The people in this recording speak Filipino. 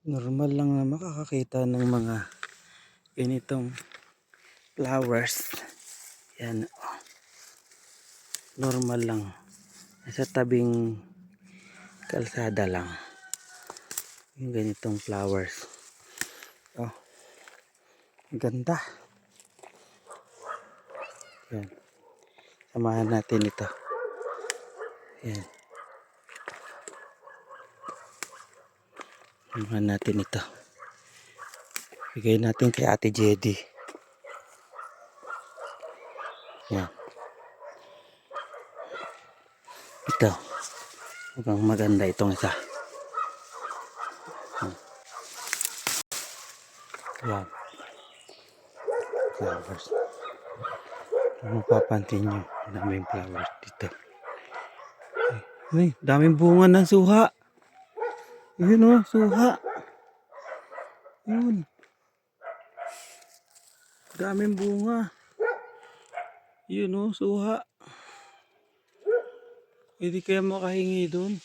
Normal lang na makakakita ng mga ganitong flowers. Yan, normal lang. Nasa tabing kalsada lang yung ganitong flowers. Oh, ang ganda. Yan, samahan natin ito. Yan, samahan natin ito. Bigay natin kay Ate Jedy. Yan, ito. Mukhang maganda itong isa. Yan, flowers. Kung mapapansin nyo, daming flowers dito. Ay, daming bunga ng suha. Yun o, suha. Yun. Daming bunga. Yun o, suha. Hindi kaya makahingi dun.